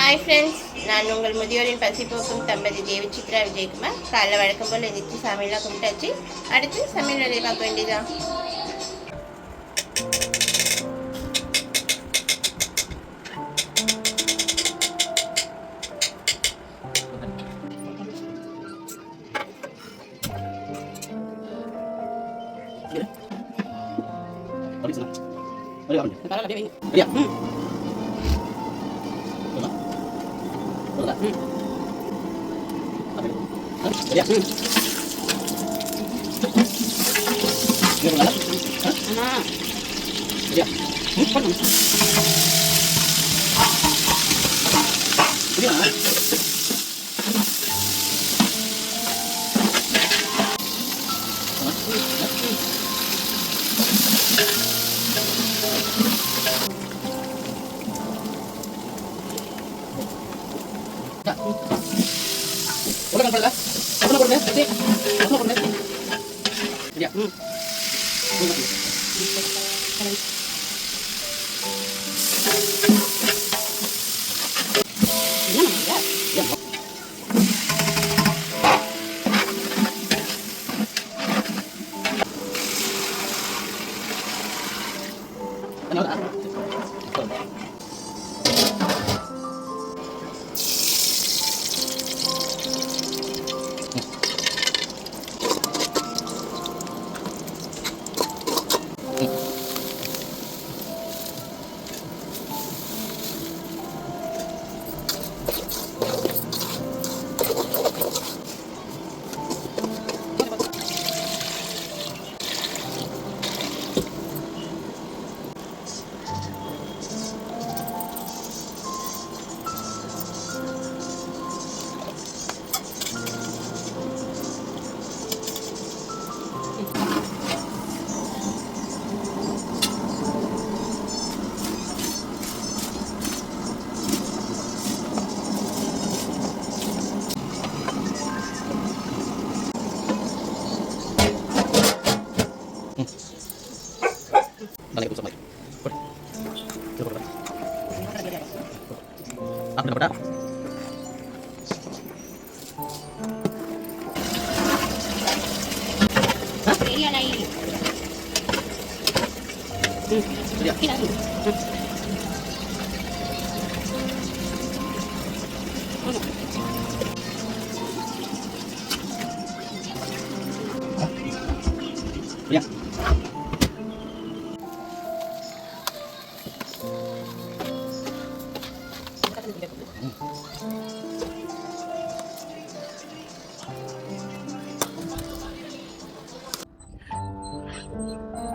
Hi friends, நான் உங்கள் முதியோரின் பசி போக்கும் தம்பதி தேவி சித்ரா விஜயகுமார். காலைல வழக்கம் போல் எந்திரிச்சு சமையலாம் கும்பிட்டாச்சு. அடுத்து சமையல் வேலையை பார்க்க வேண்டியதான்.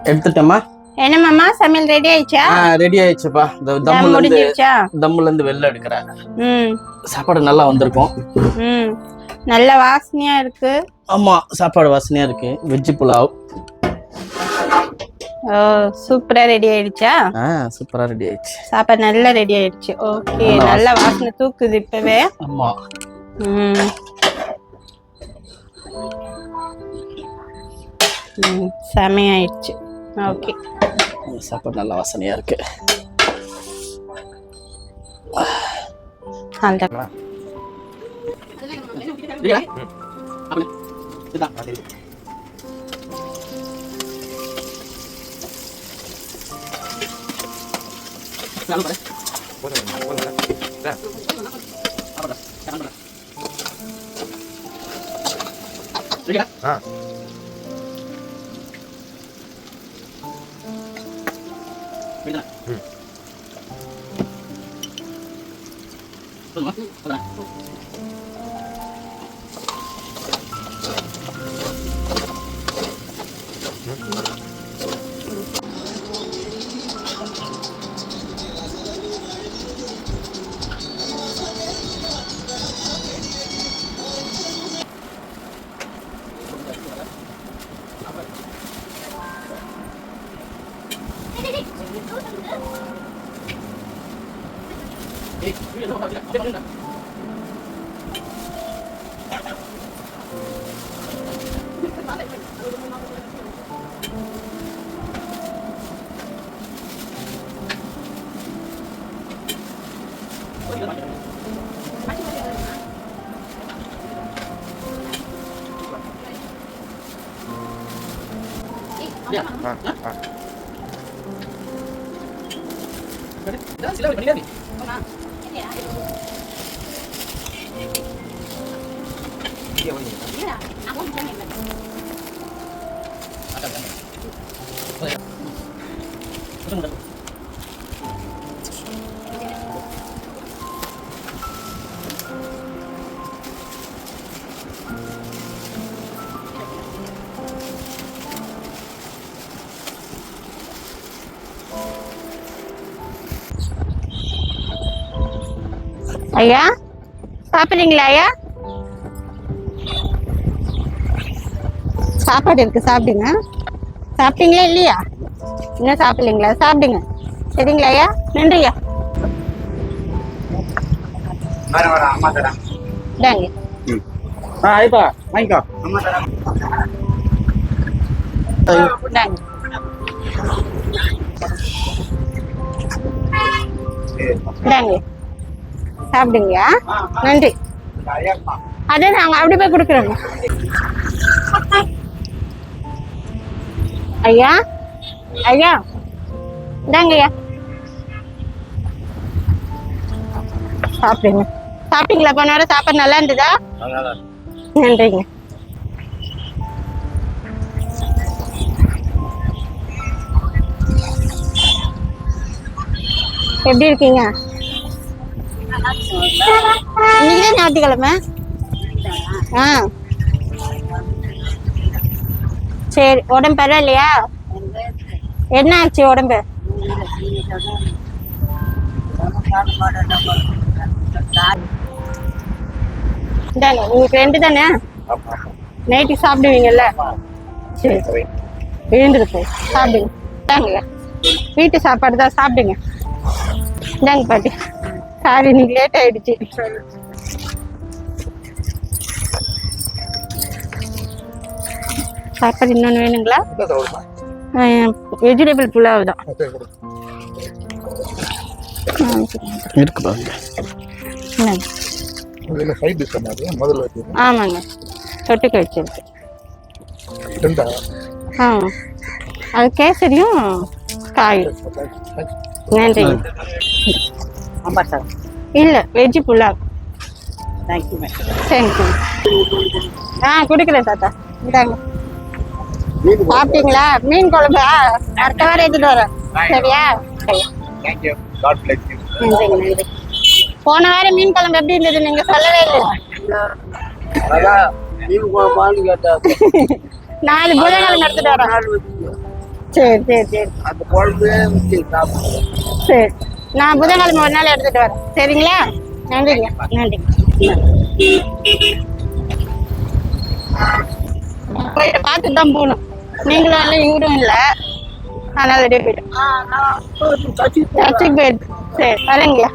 எடுத்துட்டேம்மா. என்ன மாமா, சமையல் ரெடி ஆயிடுச்சா? ரெடி ஆயிடுச்சுப்பா. தம்முல இருந்து வெளில எடுக்கிறேன். சாப்பாடு நல்லா வந்திருக்கும். நல்ல வாசனையா இருக்கு. ஆமா, சாப்பாடு வாசனையா இருக்கு. வெஜ் புலாவ். ஓ, சூப்பரா ரெடி ஆயிடுச்சா? சூப்பரா ரெடி ஆயிடுச்சு. சாப்பாடு நல்லா ரெடி ஆயிடுச்சு. ஓகே, நல்ல வாசனை தூக்குது இப்பவே. ஆமா. செமையாயிடுச்சு. ஓகே, சாப்பாடு நல்ல வாசனையா இருக்கு. ஐயா சாப்பிட்றீங்களா ஐயா? சாப்பாடு இருக்கு, சாப்பிடுங்க. சாப்பிட்டீங்களா இல்லையா? இன்னும் சாப்பிடலீங்களா? சாப்பிடுங்க. சரிங்களா ஐயா? நன்றியா. இந்தாங்க. ஆயிப்பா வாங்கிக்கோ. இந்தாங்க. இந்தாங்க சாப்பிடுங்க. நன்றி. அதே நாங்க அப்படி போய் கொடுக்குறோங்க. ஐயா ஐயா இந்தாங்க ஐயா சாப்பிடுங்க. சாப்பிட்டீங்களா? போன வாரம் சாப்பாடு நல்லா இருந்ததா? நன்றிங்க. எப்படி இருக்கீங்க? இன்னைக்குதான் ஞாயிற்றுக்கிழமை. ஆ சரி. உடம்பு பரவாயில்லையா? என்ன ஆச்சு உடம்பு? இந்தாங்க உங்களுக்கு 2 தானே? நைட்டு சாப்பிடுவீங்கல்ல? சரி எழுந்துட்டு போய் சாப்பிடுங்க. இந்தாங்க வீட்டு சாப்பாடு தான், சாப்பிடுங்க. இந்தாங்க பாட்டி. சாரி இன்னைக்கு லேட் ஆயிடுச்சு. சாப்பாடு இன்னொன்று வேணுங்களா? வெஜிடபிள் புலாவ் தான் இருக்கு பாருங்க. ஆமாங்க, தொட்டுக்க வச்சிருக்கு. ஆ அது கேசரியும் காயும். நன்றி. இல்லை வெஜ்ஜு புலாவ். தேங்க்யூ. ஆ கொடுக்குறேன் தாத்தா. இந்தாங்க. சாப்பிட்டீங்களா? மீன் குழம்பா? அடுத்த வாரம் எடுத்துட்டு வரேன். சரியா? நன்றிங்க நன்றி. போன வாரம் மீன் குழம்பு எப்படி இருந்தது நீங்க சொல்லவே இல்லை. 4 புதன்கிழமை எடுத்துட்டு வரேன். சரி சரி சரி சரி. நான் புதன்கிழமை ஒரு நாள் எடுத்துட்டு வரேன். சரிங்களா? நன்றிங்க நன்றி. போயிட்டு பார்த்துட்டு தான் போகணும். நீங்களும் இல்லை இவரும் இல்லை, அதனால ரெடியாக போயிட்டோம். சர்ச்சுக்கு போயிட்டு. சரி வரேங்களா?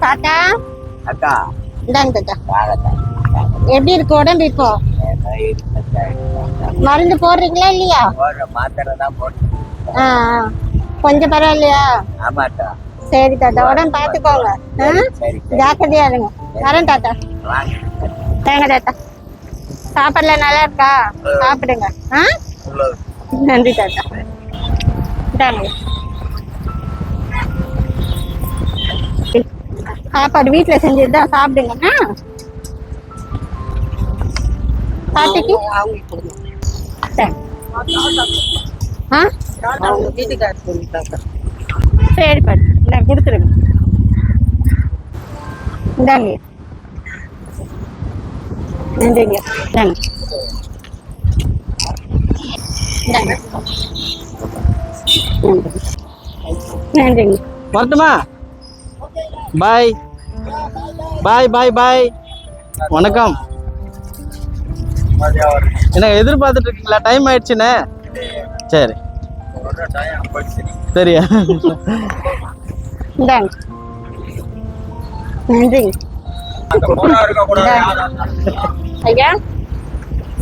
தாத்தா இந்தாங்க தாத்தா. எப்படி இருக்கு உடம்பு இப்போ? மருந்து போடுறீங்களா இல்லையா? கொஞ்சம் பரவாயில்லையா? சரி தாத்தா, உடம்பு பார்த்துக்கோங்க. ஜாக்கிரதையா இருங்க. வரேன் தாத்தா. தேங்க தாத்தா. சாப்பாடுலாம் நல்லா இருக்கா? சாப்பிடுங்க. நன்றி தாத்தா. இந்தாங்க சாப்பாடு வீட்டில் செஞ்சது தான், சாப்பிடுங்க. பாட்டிக்கு சரி பாட்டி, நான் கொடுத்துருங்க. இந்தாங்க நன்றிங்க. இந்தாங்க இந்தாங்க நன்றிங்க. வரட்டுமா? பாய் பாய் பாய் பாய். வணக்கம். என்ன எதிர்பார்த்துட்டு இருக்கீங்களா? டைம் ஆயிடுச்சுண்ணே. சரி சரியா? இந்தாங்க நன்றிங்க. ஐயா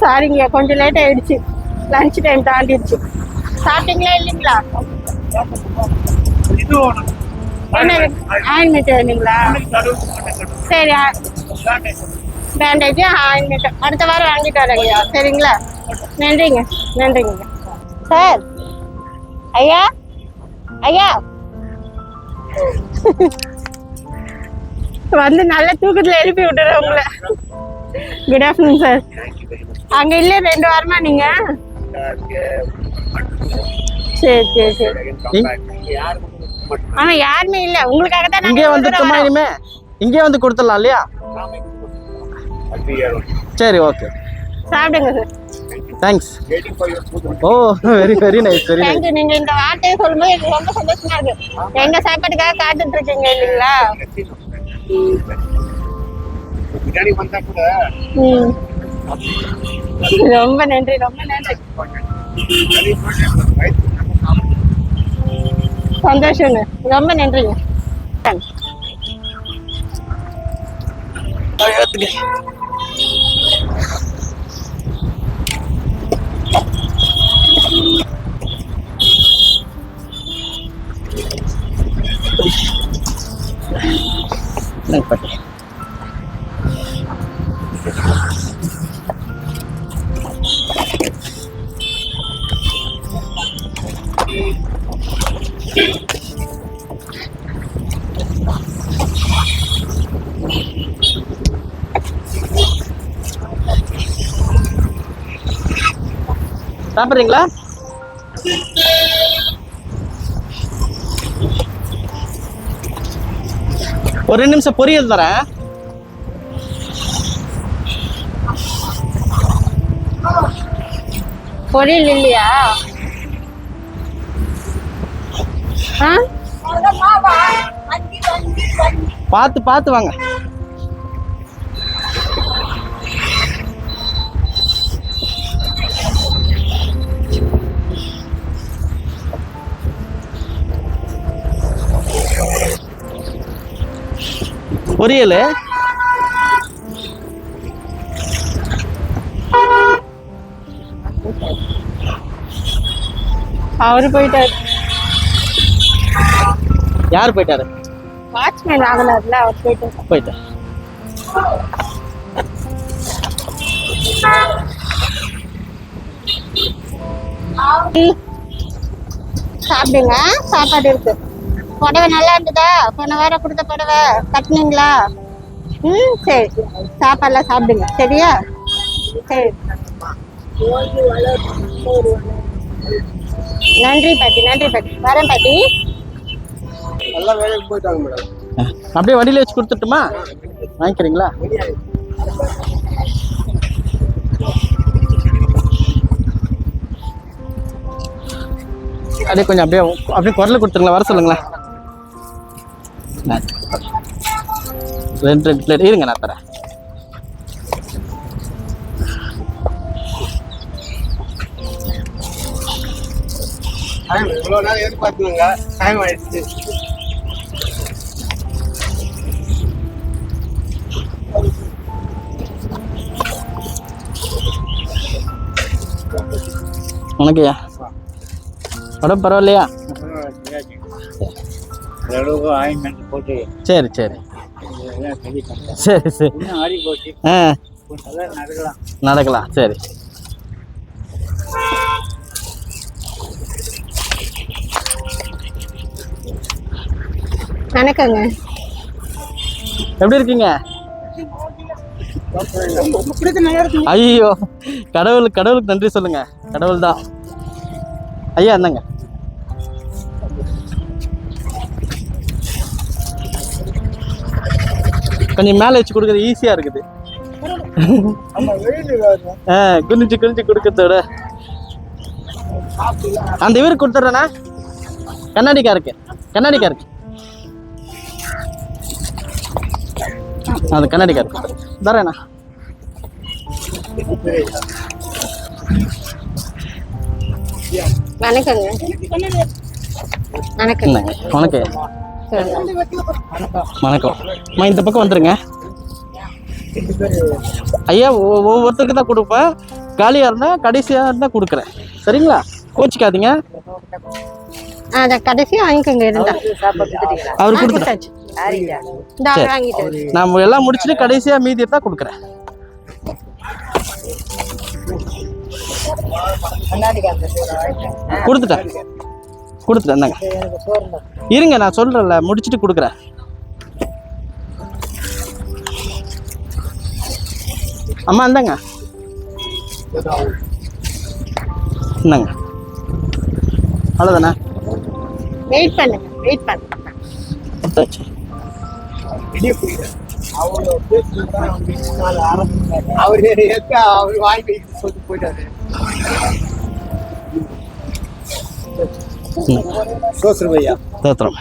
சாரிங்க, கொஞ்சம் லேட் ஆயிடுச்சு. லஞ்ச் டைம் தாண்டிடுச்சு. சாப்பிட்டீங்களா இல்லைங்களா? என்ன ஆயின்மெண்ட் வேணுங்களா? சரி பேண்டேஜ் ஆயின்மெண்ட் அடுத்த வாரம் வாங்கிட்டு வரேங்கய்யா. சரிங்களா? நன்றிங்க நன்றிங்க சார். ஐயா ஐயா வந்து நல்ல தூக்கத்துல எழுப்பி விட்டுறேன் உங்களை. Good afternoon sir. அங்க இல்ல 2 வாரமா நீங்க? சரி சரி சரி. ஆனா யாருமே இல்ல, உங்களுக்காக தான் இங்கே வந்துட்டோமா? இனிமே இங்கே வந்து கொடுத்துடலாம் இல்லையா? சரி ஓகே, சாப்பிடுங்க sir. Thanks. Oh very very nice very nice. Thank you. நீங்க இந்த வார்த்தையை சொல்லும்போது எனக்கு ரொம்ப சந்தோஷமா இருக்கு. எங்க சாப்பாட்டுக்காக காத்துட்டு இருக்கீங்க இல்லைங்களா? ரொம்ப நன்றி ரொம்ப நன்றி. சந்தோஷங்க, ரொம்ப நன்றிங்க. சாப்பிட்றீங்களா? ஒரு 2 நிமிஷம் பொரியல் தரேன். பொரியல் இல்லையா? பார்த்து பார்த்து வாங்க. பொரியல் அவரு போயிட்டாரு. யார் போயிட்டாரு? வாட்ச்மேன் ஆகலாம்ல, அவர் போயிட்டாரு. சாப்பிடுங்க, சாப்பாடு இருக்கு. புடவை நல்லா இருந்ததா? போன வாரம் கொடுத்த புடவை கட்டினீங்களா? சரி, சாப்பாடுலாம் சாப்பிடுங்க சரியா? சரி, நன்றி பாட்டி நன்றி பாட்டி. வரேன் பாட்டி. எல்லாம் வேலைக்கு போயிட்டாங்க மேடம். அப்படியே வண்டியில வச்சு கொடுத்துட்டுமா? வாங்கிக்கிறீங்களா? அப்படியே கொஞ்சம் அப்படியே குரல கொடுத்துருங்களா, வர சொல்லுங்களேன். 2 பிளேட் இருங்க, நான் தரேன். இவ்வளோ நேரம் எதிர்பார்த்துங்க, டைம் ஆயிடுச்சு. உனக்குயா உடம்பு பரவாயில்லையா? போட்டு சரி சரி சரி சரி. ஆடி போச்சு, நடக்கலாம். சரி. வணக்கங்க. எப்படி இருக்கீங்க? ஐயோ, கடவுளுக்கு நன்றி சொல்லுங்க. கடவுள் தான். ஐயா என்னங்க, கொஞ்சம் மேலே வச்சு கொடுக்குறது ஈஸியா இருக்குது. குனிஞ்சு கொடுக்கறதோட அந்த இவருக்கு கொடுத்துட்றேண்ணா. கண்ணாடிக்காருக்கு அது கண்ணாடிக்காருக்கு தரேண்ணா. வணக்கங்க. வணக்கம். வணக்கம். இந்த பக்கம் வந்துருங்க ஐயா. ஒவ்வொருத்தருக்கு தான் கொடுப்பேன். காலியா இருந்தா கடைசியா இருந்தா கொடுக்குறேன். சரிங்களா? கோச்சிக்காதீங்க. கடைசியா வாங்கிக்கோங்க. இருந்தா அவர் கொடுத்துட்டாச்சு. நான் எல்லாம் முடிச்சுட்டு கடைசியா மீதி இருந்தா கொடுக்குறேன். கொடுத்துட்டேன் இந்தாங்க. இருங்க நான் சொல்றேன்ல, முடிச்சிட்டு கொடுக்குறேன். அம்மா இந்தாங்க இந்தாங்க. அவ்வளோதானே? வெயிட் பண்ணுங்க, வெயிட் பண்ணுங்க. கொடுத்தாச்சு. அவர் வாங்கி சொல்லி போயிட்டாரு. சோசுருவையா தோத்திரம்.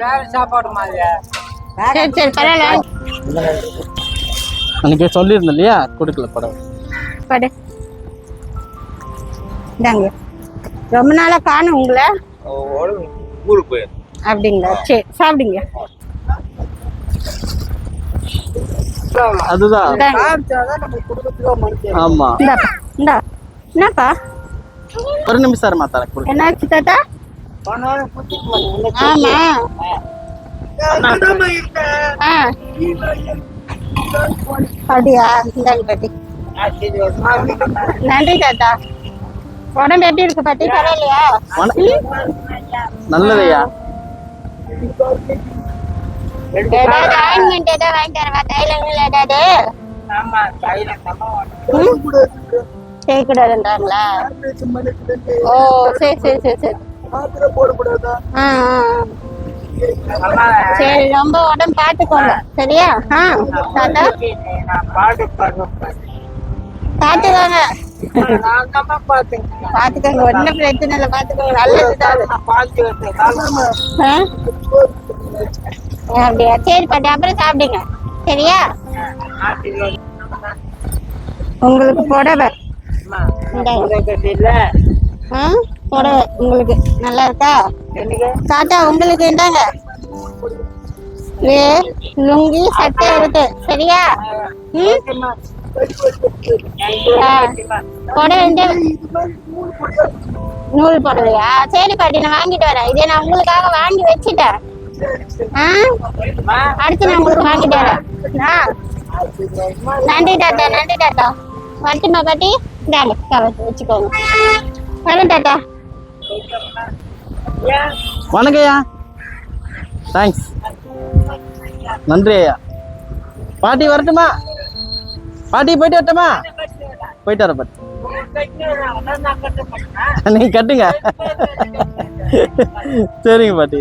வேற சாப்பாடு மாதிரி. சரி சரி பரவாயில்ல. அன்னைக்கு சொல்லியிருந்தேன் இல்லையா, கொடுக்கல படம். படு இந்தாங்க. ரொம்ப நாளா காணும் உங்களை. ஊருக்கு போயிரு. அப்படிங்களா? சரி சாப்பிடுங்க. அதுதான். ஆமா. இந்தாப்பா இந்தா. என்னப்பா ஒரு நிமிஷம் இருமா, தரேன் கொடுக்க. என்னாச்சு தாத்தா? ஆமா. ஆ அப்படியா? இந்தாங்க பாட்டி. நன்றி தாத்தா. உடம்பு எப்படி இருக்கு பாட்டி? பரவாயில்லையா? நல்லதையா? ஏதாவது ஆயின்மெண்ட் ஏதாவது வாங்கி தரவா? தைலங்கள் ஏதாவது செய்யக்கூடாதுன்றாங்களா? ஓ சரி சரி சரி சரி. ஆ சரி, ரொம்ப உடம்பு பார்த்துக்கோங்க சரியா? ஆ தாத்தா பார்த்துக்கோங்க, பார்த்துக்கோங்க. ஒன்றும் பிரச்சனை இல்லை, பார்த்துக்கோங்க. நல்லதுதான். அப்படியா? சரி பாட்டி, அப்புறம் சாப்பிடுங்க சரியா? உங்களுக்கு புடவை புடவை உங்களுக்கு நல்லா இருக்கா தாத்தா? உங்களுக்கு இந்தாங்க லுங்கி சட்டை இருக்கு சரியா? புடவை நூல் புடவையா? சரி பாட்டி, நான் வாங்கிட்டு வரேன். இதே நான் உங்களுக்காக வாங்கி வச்சுட்டேன். அடுத்து நான் உங்களுக்கு வாங்கிட்டு வரேன். நன்றி தாத்தா, நன்றி தாத்தா. வரட்டுமா பாட்டி? இந்தாங்க கவர்ச்சி வச்சுக்கோங்க. வரேன் தாத்தா. வணக்கம் ஐயா. தேங்க்ஸ். நன்றி ஐயா. பாட்டி வரட்டுமா? பாட்டி போயிட்டு வரட்டுமா? போயிட்டு வர பாட்டி. நீங்க கட்டுங்க. சரிங்க பாட்டி.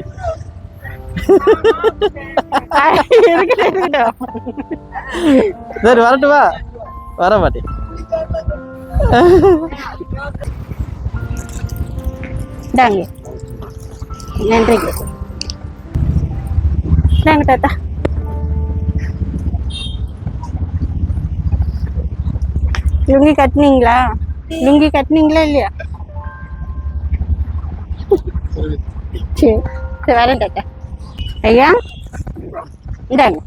சரி வரட்டுமா? வர பாட்டி. இந்தாங்க. நன்றிங்க. இந்தாங்க தாத்தா. லுங்கி கட்டினீங்களா? லுங்கி கட்டினீங்களா இல்லையா? சரி சரி, வரேன் தாத்தா. ஐயா இந்தாங்க.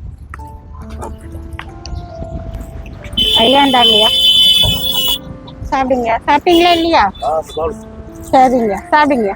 ஐயா இந்தாங்கய்யா. சாப்பிடுங்க. சாப்பிட்டீங்களா இல்லையா? சரிங்க சாப்பிடுங்க.